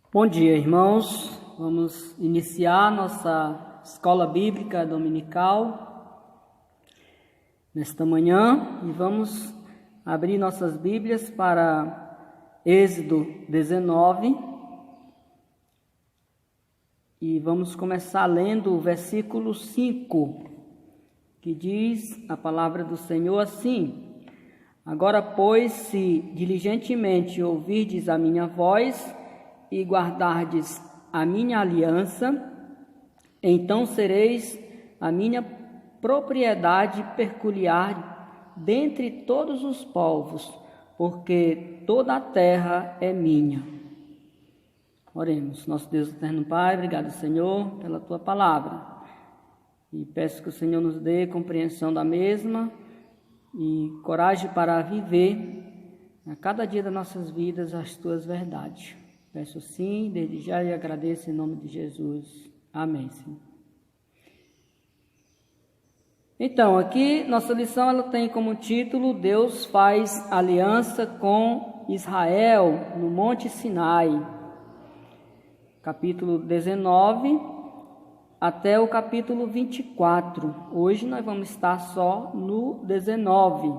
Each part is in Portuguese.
Bom dia, irmãos. Vamos iniciar nossa escola bíblica dominical nesta manhã e vamos abrir nossas Bíblias para Êxodo 19 e vamos começar lendo o versículo 5, que diz a palavra do Senhor assim: Agora, pois, se diligentemente ouvirdes a minha voz e guardardes a minha aliança, então sereis a minha propriedade peculiar dentre todos os povos, porque toda a terra é minha. Oremos. Nosso Deus eterno Pai, obrigado, Senhor, pela tua palavra, e peço que o Senhor nos dê compreensão da mesma e coragem para viver a cada dia das nossas vidas as tuas verdades. Peço sim, desde já, e agradeço em nome de Jesus. Amém, Senhor. Então, aqui nossa lição ela tem como título: Deus faz aliança com Israel no Monte Sinai. Capítulo 19 até o capítulo 24. Hoje nós vamos estar só no 19,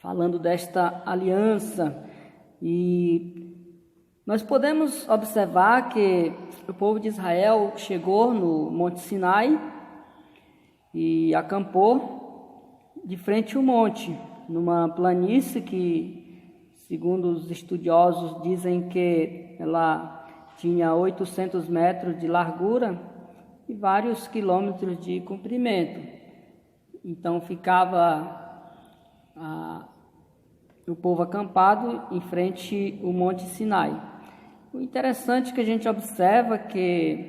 falando desta aliança. E nós podemos observar que o povo de Israel chegou no Monte Sinai e acampou de frente ao monte, numa planície que, segundo os estudiosos, dizem que ela tinha 800 metros de largura e vários quilômetros de comprimento. Então ficava o povo acampado em frente ao Monte Sinai. O interessante é que a gente observa que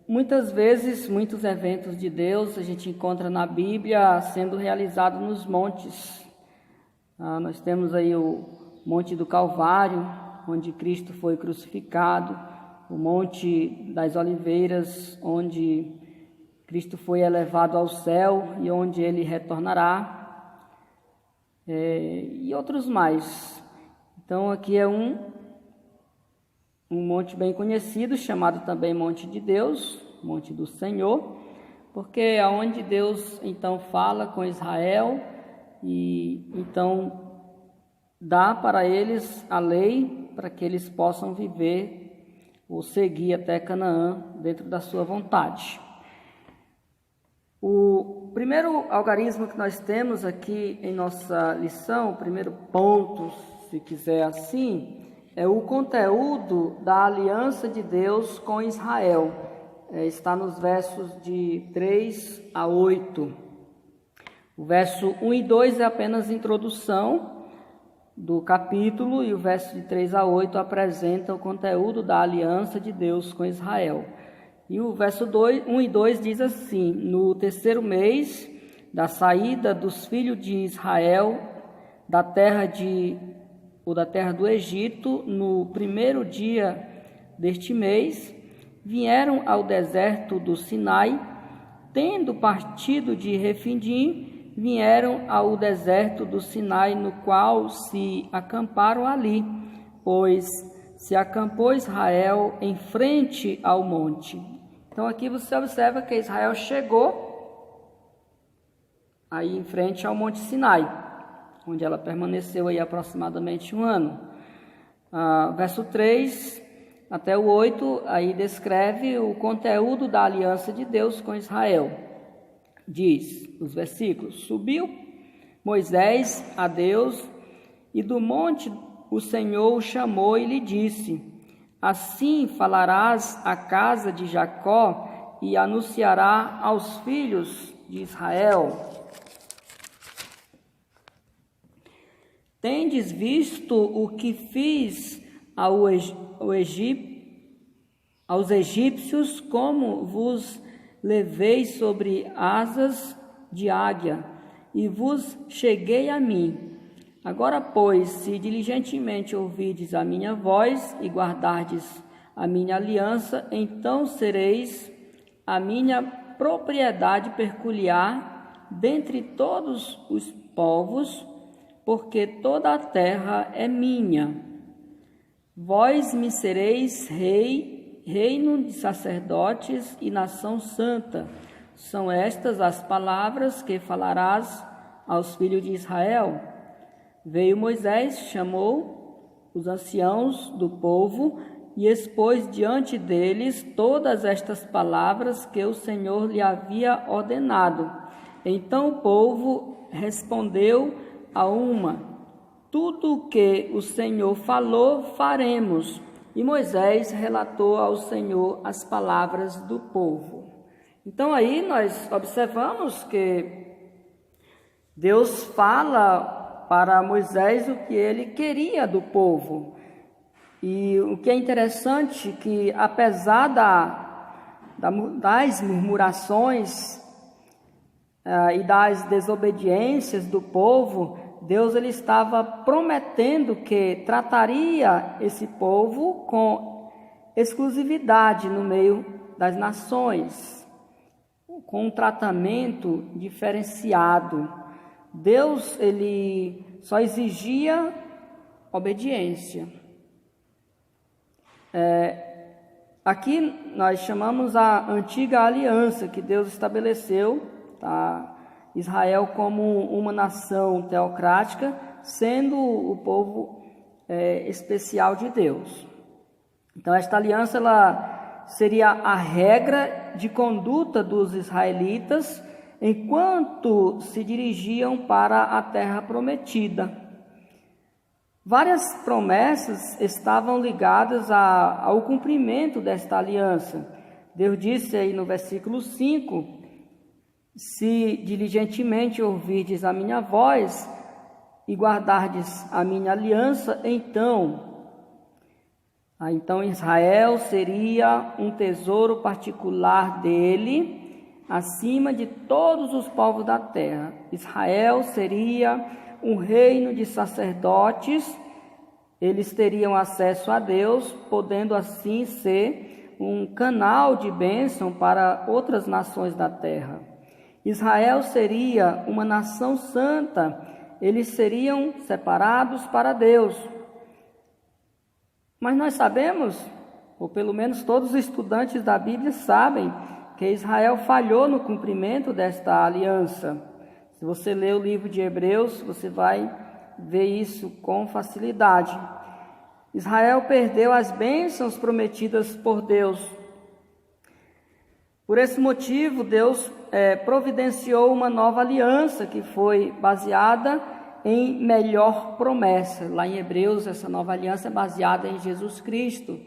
muitas vezes, muitos eventos de Deus a gente encontra na Bíblia sendo realizados nos montes. Nós temos aí o Monte do Calvário, onde Cristo foi crucificado, o Monte das Oliveiras, onde Cristo foi elevado ao céu e onde ele retornará, e outros mais. Então aqui é um monte bem conhecido, chamado também Monte de Deus, Monte do Senhor, porque é onde Deus então fala com Israel e então dá para eles a lei para que eles possam viver ou seguir até Canaã dentro da sua vontade. O primeiro algarismo que nós temos aqui em nossa lição, o primeiro ponto, se quiser assim, é o conteúdo da aliança de Deus com Israel. Está nos versos de 3 a 8. O verso 1 e 2 é apenas introdução do capítulo, e o verso de 3 a 8 apresenta o conteúdo da aliança de Deus com Israel. E o verso 1 e 2 diz assim: No terceiro mês da saída dos filhos de Israel da terra do Egito, no primeiro dia deste mês, vieram ao deserto do Sinai, tendo partido de Refidim, vieram ao deserto do Sinai, no qual se acamparam ali, pois se acampou Israel em frente ao monte. Então aqui você observa que Israel chegou aí em frente ao Monte Sinai, onde ela permaneceu aí aproximadamente um ano. Verso 3 até o 8, aí descreve o conteúdo da aliança de Deus com Israel. Diz os versículos: Subiu Moisés a Deus, e do monte o Senhor o chamou e lhe disse: Assim falarás à casa de Jacó e anunciará aos filhos de Israel: Tendes visto o que fiz aos egípcios, como vos levei sobre asas de águia, e vos cheguei a mim. Agora, pois, se diligentemente ouvirdes a minha voz e guardardes a minha aliança, então sereis a minha propriedade peculiar dentre todos os povos, porque toda a terra é minha. Vós me sereis reino de sacerdotes e nação santa. São estas as palavras que falarás aos filhos de Israel. Veio Moisés, chamou os anciãos do povo e expôs diante deles todas estas palavras que o Senhor lhe havia ordenado. Então o povo respondeu a uma: tudo o que o Senhor falou, faremos. E Moisés relatou ao Senhor as palavras do povo. Então aí nós observamos que Deus fala para Moisés o que ele queria do povo. E o que é interessante que apesar das murmurações e das desobediências do povo, Deus ele estava prometendo que trataria esse povo com exclusividade no meio das nações, com um tratamento diferenciado. Deus ele só exigia obediência. Aqui nós chamamos a antiga aliança que Deus estabeleceu, tá? Israel como uma nação teocrática, sendo o povo especial de Deus. Então esta aliança ela seria a regra de conduta dos israelitas enquanto se dirigiam para a terra prometida. Várias promessas estavam ligadas ao cumprimento desta aliança. Deus disse aí no versículo 5: se diligentemente ouvirdes a minha voz e guardardes a minha aliança, então Israel seria um tesouro particular dele, acima de todos os povos da terra. Israel seria um reino de sacerdotes, eles teriam acesso a Deus, podendo assim ser um canal de bênção para outras nações da terra. Israel seria uma nação santa, eles seriam separados para Deus. Mas nós sabemos, ou pelo menos todos os estudantes da Bíblia sabem, que Israel falhou no cumprimento desta aliança. Se você ler o livro de Hebreus, você vai ver isso com facilidade. Israel perdeu as bênçãos prometidas por Deus. Por esse motivo, Deus providenciou uma nova aliança que foi baseada em melhor promessa. Lá em Hebreus, essa nova aliança é baseada em Jesus Cristo.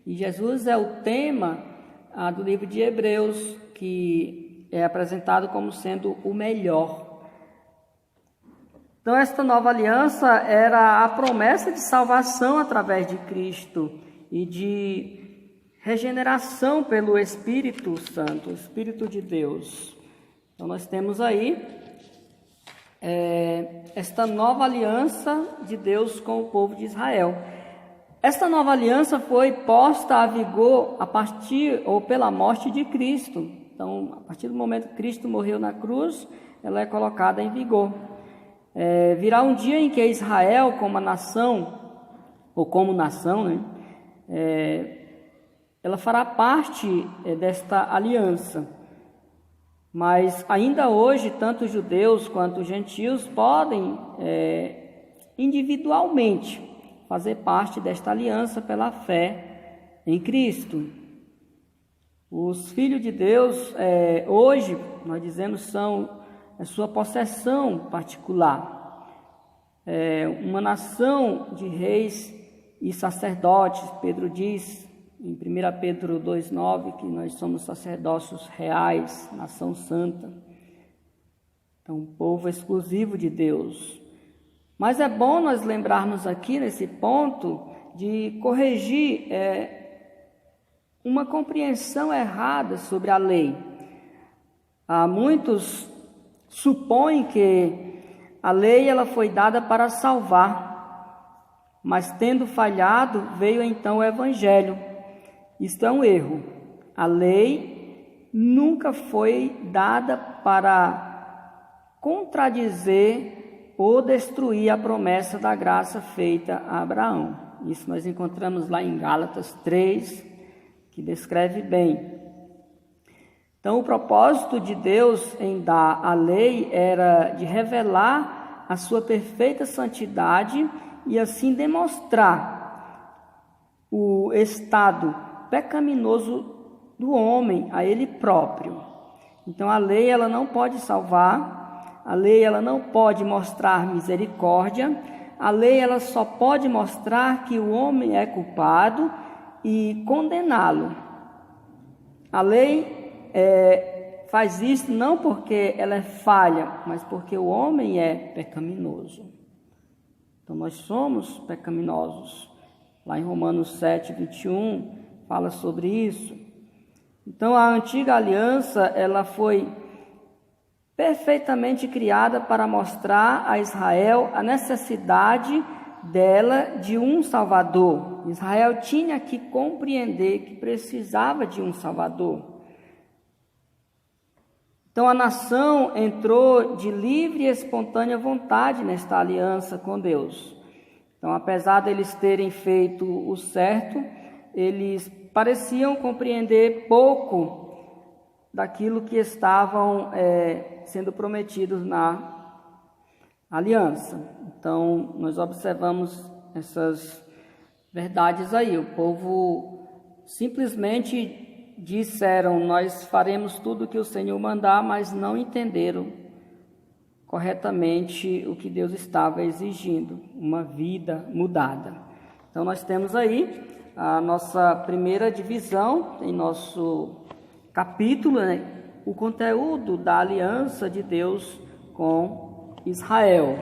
E Jesus é o tema do livro de Hebreus, que é apresentado como sendo o melhor. Então, esta nova aliança era a promessa de salvação através de Cristo e de regeneração pelo Espírito Santo, o Espírito de Deus. Então nós temos aí esta nova aliança de Deus com o povo de Israel. Esta nova aliança foi posta a vigor a partir ou pela morte de Cristo. Então, a partir do momento que Cristo morreu na cruz, ela é colocada em vigor. Virá um dia em que Israel, como nação, ela fará parte desta aliança. Mas ainda hoje, tanto judeus quanto gentios podem individualmente fazer parte desta aliança pela fé em Cristo. Os filhos de Deus, hoje, nós dizemos, são a sua possessão particular. Uma nação de reis e sacerdotes. Pedro diz em 1 Pedro 2,9 que nós somos sacerdócios reais, nação santa. Então, um povo exclusivo de Deus. Mas é bom nós lembrarmos aqui nesse ponto de corrigir uma compreensão errada sobre a lei. Muitos supõem que a lei ela foi dada para salvar, mas tendo falhado, veio então o Evangelho. Isto é um erro. A lei nunca foi dada para contradizer ou destruir a promessa da graça feita a Abraão. Isso nós encontramos lá em Gálatas 3, que descreve bem. Então, o propósito de Deus em dar a lei era de revelar a sua perfeita santidade e assim demonstrar o estado pecaminoso do homem a ele próprio. Então, a lei ela não pode salvar, a lei ela não pode mostrar misericórdia, a lei ela só pode mostrar que o homem é culpado e condená-lo. A lei faz isso não porque ela é falha, mas porque o homem é pecaminoso. Então nós somos pecaminosos. Lá em Romanos 7, 21, fala sobre isso. Então a antiga aliança, ela foi perfeitamente criada para mostrar a Israel a necessidade dela de um Salvador. Israel tinha que compreender que precisava de um Salvador. Então a nação entrou de livre e espontânea vontade nesta aliança com Deus. Então, apesar deles terem feito o certo, eles pareciam compreender pouco daquilo que estavam sendo prometidos na aliança. Então, nós observamos essas verdades aí. O povo simplesmente disseram: nós faremos tudo o que o Senhor mandar, mas não entenderam corretamente o que Deus estava exigindo, uma vida mudada. Então nós temos aí a nossa primeira divisão em nosso capítulo, né? O conteúdo da aliança de Deus com Israel.